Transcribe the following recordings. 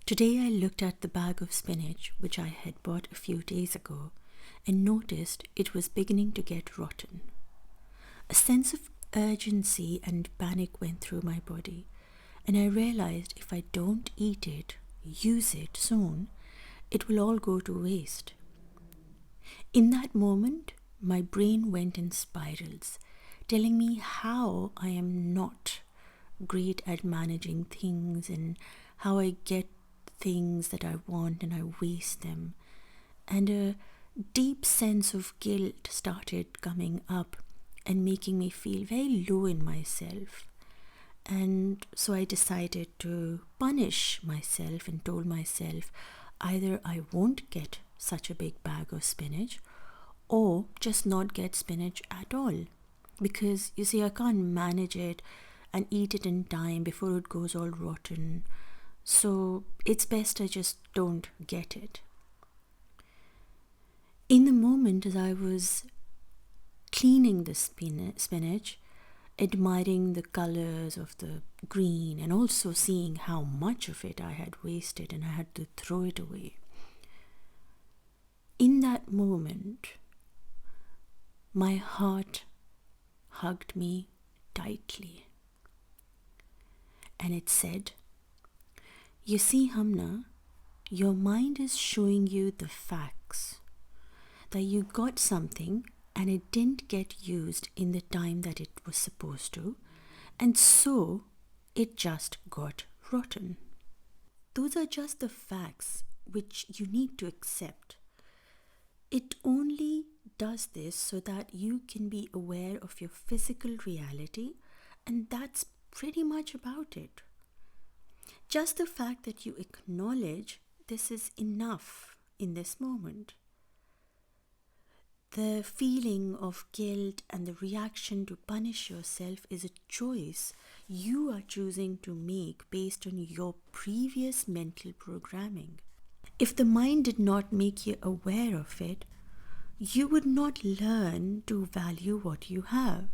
Today I looked at the bag of spinach which I had bought a few days ago and noticed it was beginning to get rotten. A sense of urgency and panic went through my body, and I realized if I don't eat it, use it soon, it will all go to waste. In that moment, my brain went in spirals, telling me how I am not great at managing things and how I get things that I want and I waste them. And a deep sense of guilt started coming up and making me feel very low in myself. And so I decided to punish myself and told myself either I won't get such a big bag of spinach or just not get spinach at all. Because you see, I can't manage it and eat it in time before it goes all rotten. So it's best I just don't get it. In the moment, as I was cleaning the spinach, admiring the colors of the green and also seeing how much of it I had wasted and I had to throw it away. In that moment, my heart hugged me tightly and it said, "You see, Humna, your mind is showing you the facts that you got something and it didn't get used in the time that it was supposed to, and so it just got rotten. Those are just the facts which you need to accept. It only does this so that you can be aware of your physical reality, and that's pretty much about it. Just the fact that you acknowledge this is enough in this moment. The feeling of guilt and the reaction to punish yourself is a choice you are choosing to make based on your previous mental programming. If the mind did not make you aware of it, you would not learn to value what you have.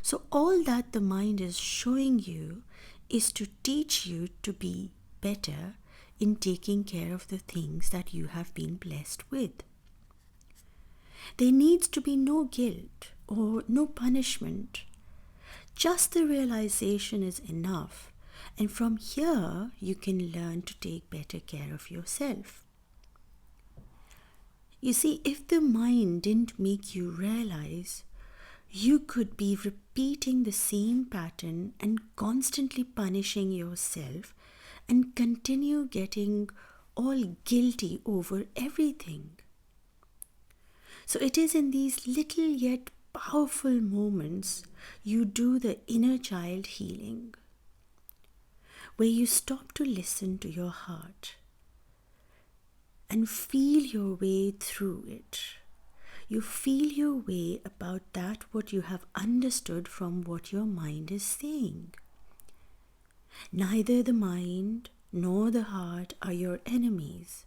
So all that the mind is showing you is to teach you to be better in taking care of the things that you have been blessed with. There needs to be no guilt or no punishment. Just the realization is enough, and from here you can learn to take better care of yourself. You see, if the mind didn't make you realize, you could be repeating the same pattern and constantly punishing yourself and continue getting all guilty over everything. So it is in these little yet powerful moments you do the inner child healing, where you stop to listen to your heart and feel your way through it. You feel your way about that what you have understood from what your mind is saying. Neither the mind nor the heart are your enemies.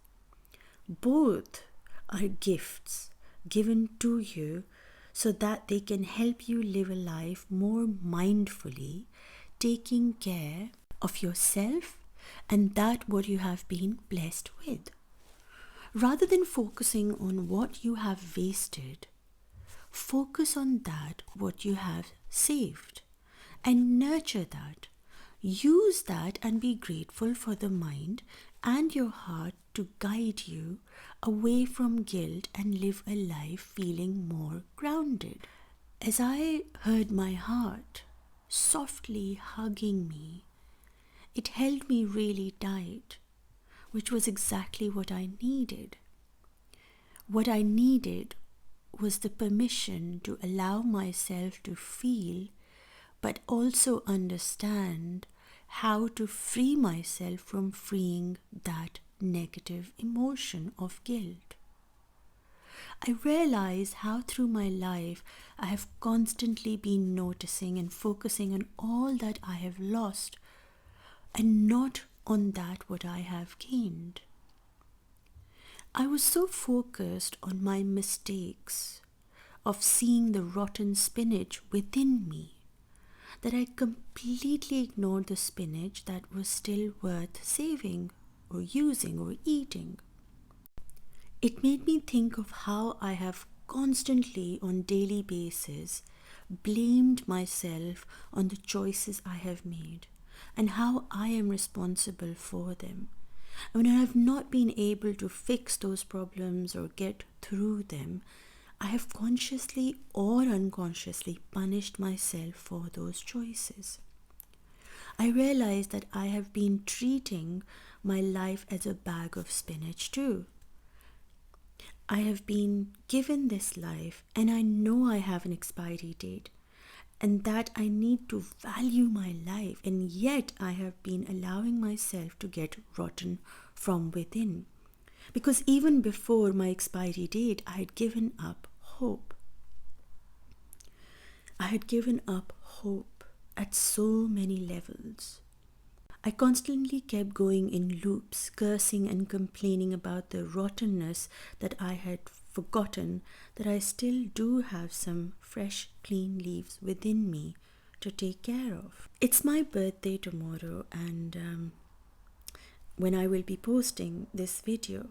Both are gifts given to you so that they can help you live a life more mindfully, taking care of yourself and that what you have been blessed with. Rather than focusing on what you have wasted, focus on that what you have saved and nurture that. Use that and be grateful for the mind and your heart to guide you away from guilt and live a life feeling more grounded. As I heard my heart softly hugging me, it held me really tight, which was exactly what I needed. What I needed was the permission to allow myself to feel, but also understand how to free myself from freeing that negative emotion of guilt. I realize how through my life I have constantly been noticing and focusing on all that I have lost and not on that what I have gained. I was so focused on my mistakes of seeing the rotten spinach within me that I completely ignored the spinach that was still worth saving or using or eating. It made me think of how I have constantly on daily basis blamed myself on the choices I have made and how I am responsible for them. When I have not been able to fix those problems or get through them, I have consciously or unconsciously punished myself for those choices. I realized that I have been treating my life as a bag of spinach too. I have been given this life and I know I have an expiry date and that I need to value my life, and yet I have been allowing myself to get rotten from within. Because even before my expiry date, I had given up hope. I had given up hope at so many levels. I constantly kept going in loops, cursing and complaining about the rottenness that I had forgotten that I still do have some fresh, clean leaves within me to take care of. It's my birthday tomorrow, and when I will be posting this video,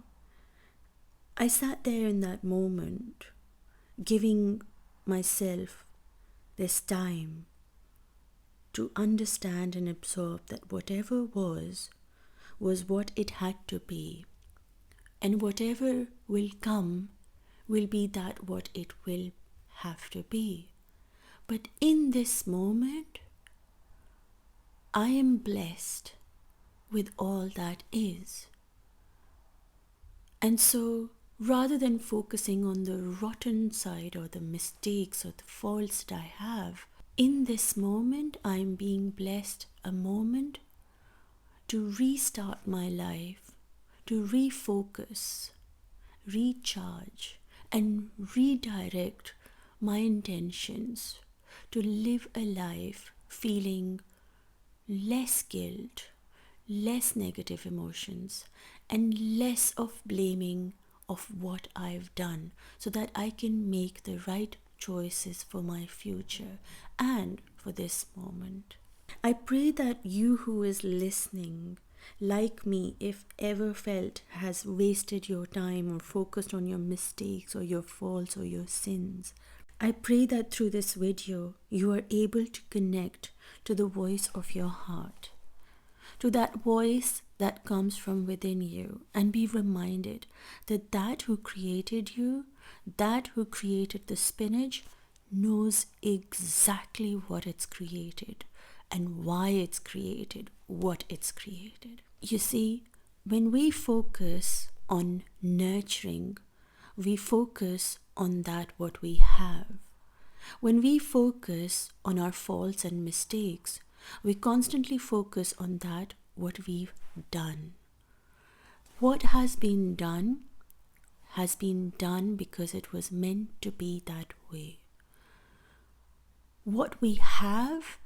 I sat there in that moment, giving myself this time to understand and absorb that whatever was what it had to be, and whatever will come will be that what it will have to be. But in this moment, I am blessed with all that is. And so, rather than focusing on the rotten side or the mistakes or the faults that I have, in this moment, I am being blessed a moment to restart my life, to refocus, recharge, and redirect my intentions to live a life feeling less guilt, less negative emotions, and less of blaming of what I've done, so that I can make the right choices for my future and for this moment. I pray that you who is listening, like me, if ever felt has wasted your time or focused on your mistakes or your faults or your sins, I pray that through this video you are able to connect to the voice of your heart, to that voice that comes from within you, and be reminded that that who created you, that who created the spinach, knows exactly what it's created and why it's created what it's created. You see, when we focus on nurturing, we focus on that what we have. When we focus on our faults and mistakes, we constantly focus on that what we've done. What has been done because it was meant to be that way. What we have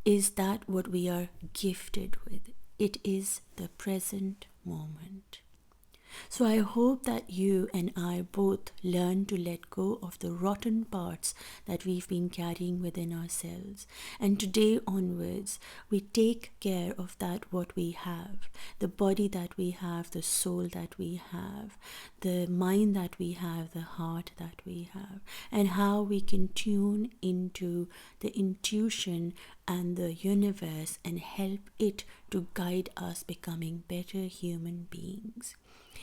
is that what we are gifted with. It is the present moment. So I hope that you and I both learn to let go of the rotten parts that we've been carrying within ourselves. And today onwards, we take care of that what we have, the body that we have, the soul that we have, the mind that we have, the heart that we have, and how we can tune into the intuition and the universe and help it to guide us becoming better human beings.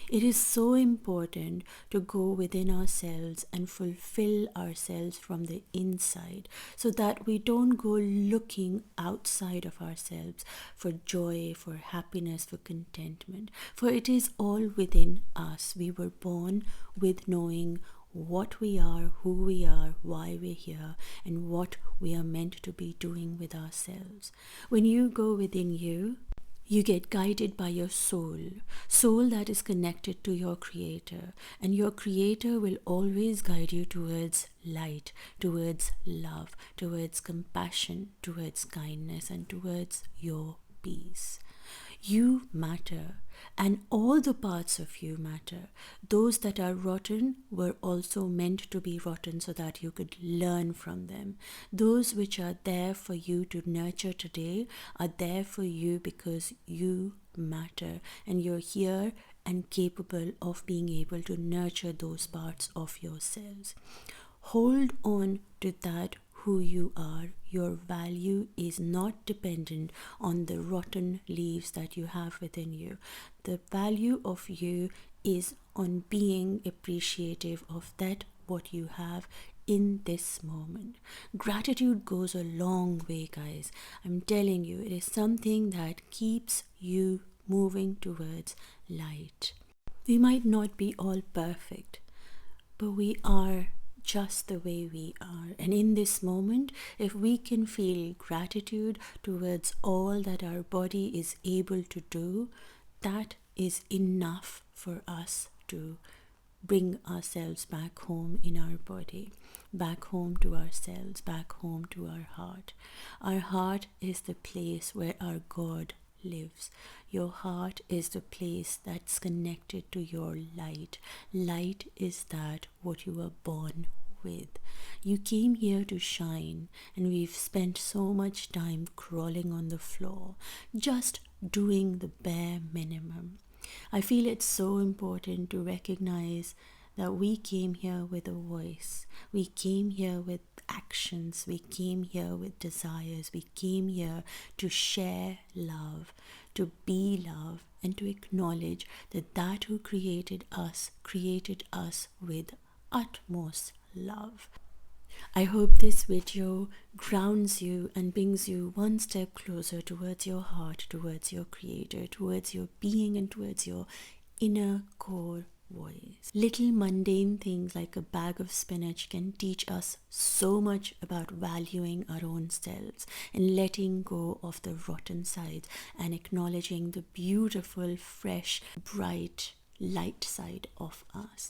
It is so important to go within ourselves and fulfill ourselves from the inside, so that we don't go looking outside of ourselves for joy, for happiness, for contentment. For it is all within us. We were born with knowing what we are, who we are, why we're here, and what we are meant to be doing with ourselves. When you go within you, you get guided by your soul that is connected to your creator, and your creator will always guide you towards light, towards love, towards compassion, towards kindness, and towards your peace. You matter, And all the parts of you matter. Those that are rotten were also meant to be rotten so that you could learn from them. Those which are there for you to nurture today are there for you because you matter, and you're here and capable of being able to nurture those parts of yourselves. Hold on to that who you are. Your value is not dependent on the rotten leaves that you have within you. The value of you is on being appreciative of that what you have in this moment. Gratitude goes a long way, guys. I'm telling you, it is something that keeps you moving towards light. We might not be all perfect, but we are just the way we are. And in this moment, if we can feel gratitude towards all that our body is able to do, that is enough for us to bring ourselves back home in our body, back home to ourselves, back home to our heart. Our heart is the place where our God lives. Your heart is the place that's connected to your light. Light is that what you were born with. You came here to shine, and we've spent so much time crawling on the floor, just doing the bare minimum. I feel it's so important to recognize that we came here with a voice. We came here with actions. We came here with desires. We came here to share love, to be love, and to acknowledge that who created us with utmost love. I hope this video grounds you and brings you one step closer towards your heart, towards your creator, towards your being, and towards your inner core voice. Little mundane things like a bag of spinach can teach us so much about valuing our own selves and letting go of the rotten sides and acknowledging the beautiful, fresh, bright, light side of us.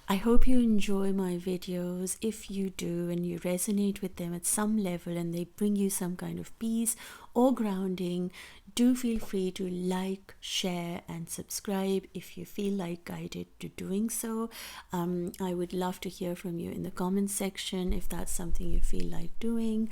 I hope you enjoy my videos. If you do and you resonate with them at some level and they bring you some kind of peace or grounding, do feel free to like, share and subscribe if you feel like guided to doing so. I would love to hear from you in the comments section if that's something you feel like doing.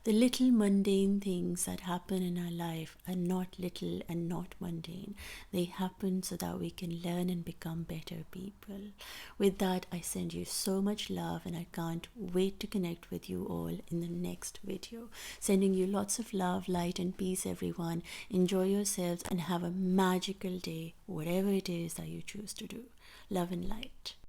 The little mundane things that happen in our life are not little and not mundane. They happen so that we can learn and become better people. With that, I send you so much love, and I can't wait to connect with you all in the next video. Sending you lots of love, light and peace, everyone. Enjoy yourselves and have a magical day, whatever it is that you choose to do. Love and light.